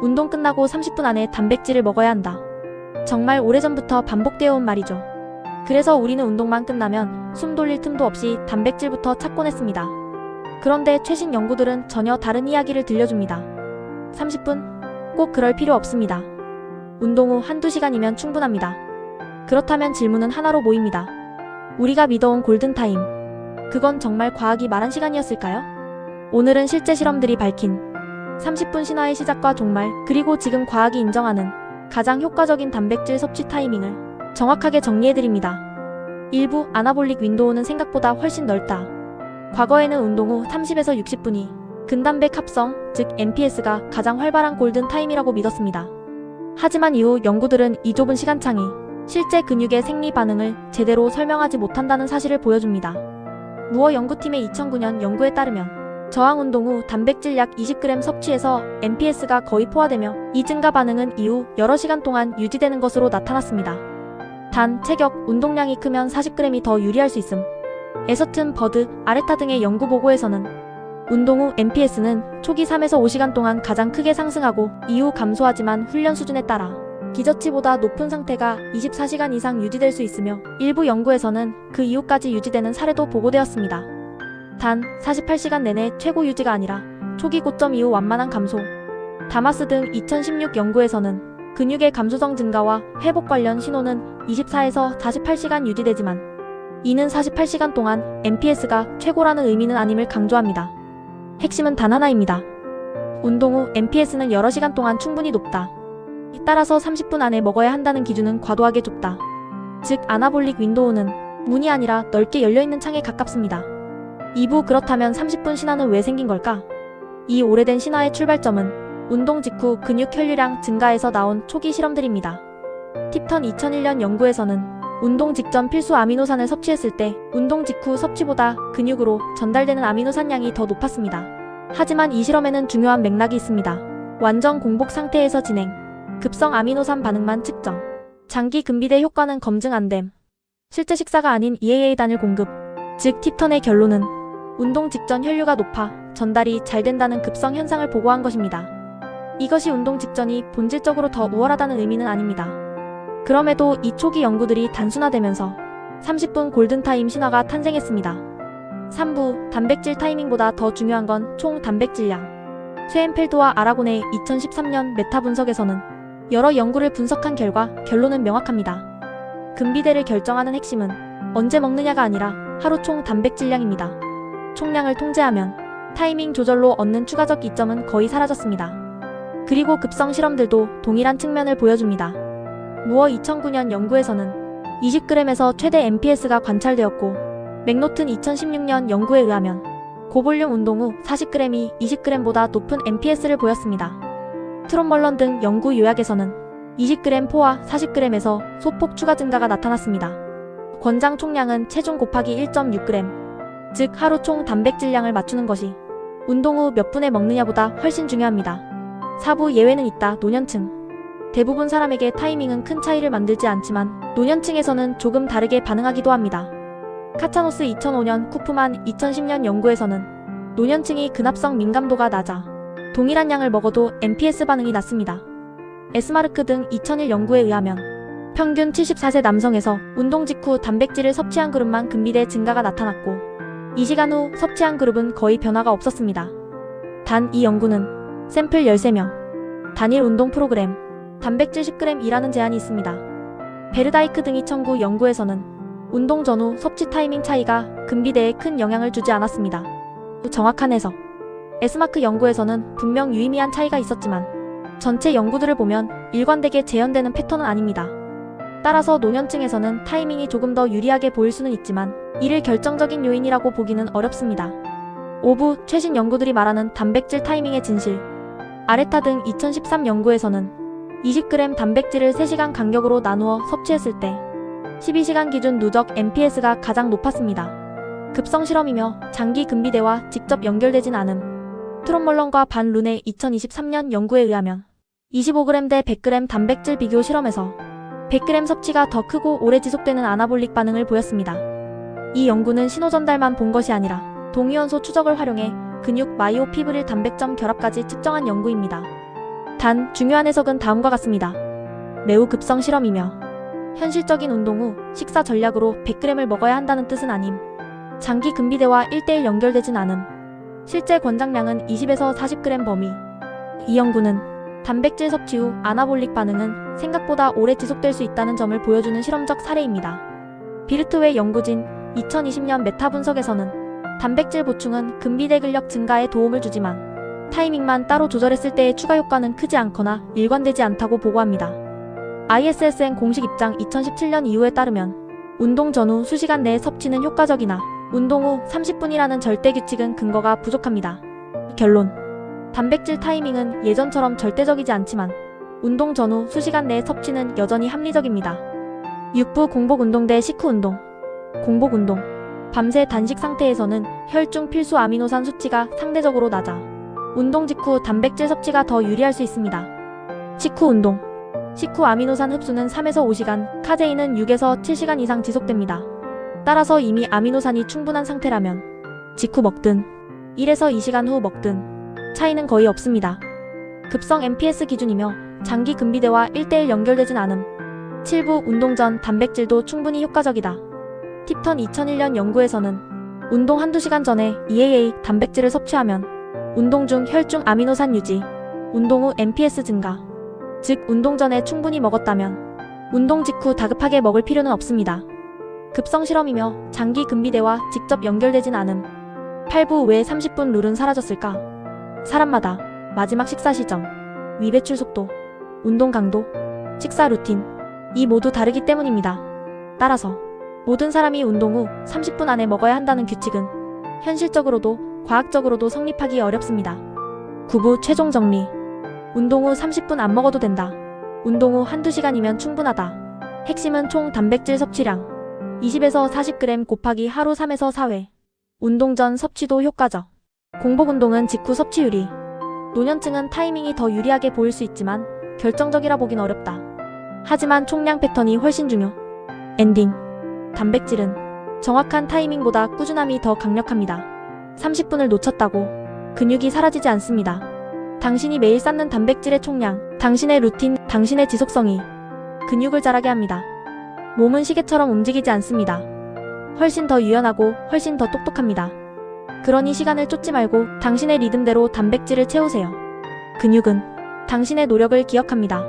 운동 끝나고 30분 안에 단백질을 먹어야 한다. 정말 오래전부터 반복되어 온 말이죠. 그래서 우리는 운동만 끝나면 숨 돌릴 틈도 없이 단백질부터 찾곤 했습니다. 그런데 최신 연구들은 전혀 다른 이야기를 들려줍니다. 30분? 꼭 그럴 필요 없습니다. 운동 후 한두 시간이면 충분합니다. 그렇다면 질문은 하나로 모입니다. 우리가 믿어온 골든타임. 그건 정말 과학이 말한 시간이었을까요? 오늘은 실제 실험들이 밝힌 30분 신화의 시작과 종말, 그리고 지금 과학이 인정하는 가장 효과적인 단백질 섭취 타이밍을 정확하게 정리해드립니다. 일부 아나볼릭 윈도우는 생각보다 훨씬 넓다. 과거에는 운동 후 30에서 60분이 근단백 합성, 즉 MPS가 가장 활발한 골든타임이라고 믿었습니다. 하지만 이후 연구들은 이 좁은 시간창이 실제 근육의 생리 반응을 제대로 설명하지 못한다는 사실을 보여줍니다. 무어 연구팀의 2009년 연구에 따르면 저항 운동 후 단백질 약 20g 섭취에서 MPS가 거의 포화되며 이 증가 반응은 이후 여러 시간 동안 유지되는 것으로 나타났습니다. 단, 체격, 운동량이 크면 40g이 더 유리할 수 있음. 에서튼, 버드, 아레타 등의 연구 보고에서는 운동 후 MPS는 초기 3에서 5시간 동안 가장 크게 상승하고 이후 감소하지만 훈련 수준에 따라 기저치보다 높은 상태가 24시간 이상 유지될 수 있으며 일부 연구에서는 그 이후까지 유지되는 사례도 보고되었습니다. 단, 48시간 내내 최고 유지가 아니라 초기 고점 이후 완만한 감소. 다마스 등 2016 연구에서는 근육의 감소성 증가와 회복 관련 신호는 24에서 48시간 유지되지만 이는 48시간 동안 MPS가 최고라는 의미는 아님을 강조합니다. 핵심은 단 하나입니다. 운동 후 MPS는 여러 시간 동안 충분히 높다. 따라서 30분 안에 먹어야 한다는 기준은 과도하게 좁다. 즉, 아나볼릭 윈도우는 문이 아니라 넓게 열려있는 창에 가깝습니다. 2부 그렇다면 30분 신화는 왜 생긴 걸까? 이 오래된 신화의 출발점은 운동 직후 근육 혈류량 증가에서 나온 초기 실험들입니다. 팁턴 2001년 연구에서는 운동 직전 필수 아미노산을 섭취했을 때 운동 직후 섭취보다 근육으로 전달되는 아미노산 양이 더 높았습니다. 하지만 이 실험에는 중요한 맥락이 있습니다. 완전 공복 상태에서 진행, 급성 아미노산 반응만 측정, 장기 근비대 효과는 검증 안됨. 실제 식사가 아닌 EAA 단일 공급, 즉 팁턴의 결론은 운동 직전 혈류가 높아 전달이 잘 된다는 급성 현상을 보고한 것입니다. 이것이 운동 직전이 본질적으로 더 우월하다는 의미는 아닙니다. 그럼에도 이 초기 연구들이 단순화되면서 30분 골든타임 신화가 탄생했습니다. 3부, 단백질 타이밍보다 더 중요한 건 총 단백질량. 쇠엔펠드와 아라곤의 2013년 메타 분석에서는 여러 연구를 분석한 결과 결론은 명확합니다. 근비대를 결정하는 핵심은 언제 먹느냐가 아니라 하루 총 단백질량입니다. 총량을 통제하면 타이밍 조절로 얻는 추가적 이점은 거의 사라졌습니다. 그리고 급성 실험들도 동일한 측면을 보여줍니다. 무어 2009년 연구에서는 20g에서 최대 MPS가 관찰되었고, 맥노튼 2016년 연구에 의하면 고볼륨 운동 후 40g이 20g보다 높은 MPS를 보였습니다. 트롯멀런 등 연구 요약에서는 20g 포와 40g에서 소폭 추가 증가가 나타났습니다. 권장 총량은 체중 곱하기 1.6g, 즉 하루 총 단백질량을 맞추는 것이 운동 후 몇 분에 먹느냐보다 훨씬 중요합니다. 4부 예외는 있다. 노년층. 대부분 사람에게 타이밍은 큰 차이를 만들지 않지만 노년층에서는 조금 다르게 반응하기도 합니다. 카차노스 2005년, 쿠프만 2010년 연구에서는 노년층이 근합성 민감도가 낮아 동일한 양을 먹어도 MPS 반응이 낮습니다. 에스마르크 등 2001 연구에 의하면 평균 74세 남성에서 운동 직후 단백질을 섭취한 그룹만 근비대 증가가 나타났고 2시간 후 섭취한 그룹은 거의 변화가 없었습니다. 단 이 연구는 샘플 13명, 단일 운동 프로그램, 단백질 10g이라는 제한이 있습니다. 베르다이크 등 2009 연구에서는 운동 전후 섭취 타이밍 차이가 근비대에 큰 영향을 주지 않았습니다. 정확한 해석. 에스마크 연구에서는 분명 유의미한 차이가 있었지만 전체 연구들을 보면 일관되게 재현되는 패턴은 아닙니다. 따라서 노년층에서는 타이밍이 조금 더 유리하게 보일 수는 있지만 이를 결정적인 요인이라고 보기는 어렵습니다. 5부, 최신 연구들이 말하는 단백질 타이밍의 진실. 아레타 등 2013 연구에서는 20g 단백질을 3시간 간격으로 나누어 섭취했을 때 12시간 기준 누적 MPS가 가장 높았습니다. 급성 실험이며 장기 근비대와 직접 연결되진 않음. 트롯멀런과 반 룬의 2023년 연구에 의하면 25g 대 100g 단백질 비교 실험에서 100g 섭취가 더 크고 오래 지속되는 아나볼릭 반응을 보였습니다. 이 연구는 신호 전달만 본 것이 아니라 동위원소 추적을 활용해 근육 마이오피브릴 단백점 결합까지 측정한 연구입니다. 단 중요한 해석은 다음과 같습니다. 매우 급성 실험이며 현실적인 운동 후 식사 전략으로 100g을 먹어야 한다는 뜻은 아님. 장기 근비대와 1대1 연결되진 않음. 실제 권장량은 20에서 40g 범위. 이 연구는 단백질 섭취 후 아나볼릭 반응은 생각보다 오래 지속될 수 있다는 점을 보여주는 실험적 사례입니다. 비르트웨 연구진 2020년 메타 분석에서는 단백질 보충은 근비대 근력 증가에 도움을 주지만 타이밍만 따로 조절했을 때의 추가 효과는 크지 않거나 일관되지 않다고 보고합니다. ISSN 공식 입장 2017년 이후에 따르면 운동 전후 수시간 내에 섭취는 효과적이나 운동 후 30분이라는 절대 규칙은 근거가 부족합니다. 결론. 단백질 타이밍은 예전처럼 절대적이지 않지만 운동 전후 수시간 내의 섭취는 여전히 합리적입니다. 6부 공복 운동 대 식후 운동. 공복 운동. 밤새 단식 상태에서는 혈중 필수 아미노산 수치가 상대적으로 낮아 운동 직후 단백질 섭취가 더 유리할 수 있습니다. 식후 운동. 식후 아미노산 흡수는 3에서 5시간, 카제인은 6에서 7시간 이상 지속됩니다. 따라서 이미 아미노산이 충분한 상태라면 직후 먹든 1에서 2시간 후 먹든 차이는 거의 없습니다. 급성 MPS 기준이며 장기 근비대와 1대1 연결되진 않음. 7부 운동 전 단백질도 충분히 효과적이다. 팁턴 2001년 연구에서는 운동 한두 시간 전에 EAA 단백질을 섭취하면 운동 중 혈중 아미노산 유지, 운동 후 MPS 증가, 즉 운동 전에 충분히 먹었다면 운동 직후 다급하게 먹을 필요는 없습니다. 급성 실험이며 장기 근비대와 직접 연결되진 않음. 8부 왜 30분 룰은 사라졌을까? 사람마다 마지막 식사 시점, 위배출 속도, 운동 강도, 식사 루틴 이 모두 다르기 때문입니다. 따라서 모든 사람이 운동 후 30분 안에 먹어야 한다는 규칙은 현실적으로도 과학적으로도 성립하기 어렵습니다. 9부 최종 정리. 운동 후 30분 안 먹어도 된다. 운동 후 한두 시간이면 충분하다. 핵심은 총 단백질 섭취량 20에서 40g 곱하기 하루 3에서 4회. 운동 전 섭취도 효과적. 공복 운동은 직후 섭취율이. 노년층은 타이밍이 더 유리하게 보일 수 있지만 결정적이라 보긴 어렵다. 하지만 총량 패턴이 훨씬 중요. 엔딩. 단백질은 정확한 타이밍보다 꾸준함이 더 강력합니다. 30분을 놓쳤다고 근육이 사라지지 않습니다. 당신이 매일 쌓는 단백질의 총량, 당신의 루틴, 당신의 지속성이 근육을 자라게 합니다. 몸은 시계처럼 움직이지 않습니다. 훨씬 더 유연하고 훨씬 더 똑똑합니다. 그러니 시간을 쫓지 말고 당신의 리듬대로 단백질을 채우세요. 근육은 당신의 노력을 기억합니다.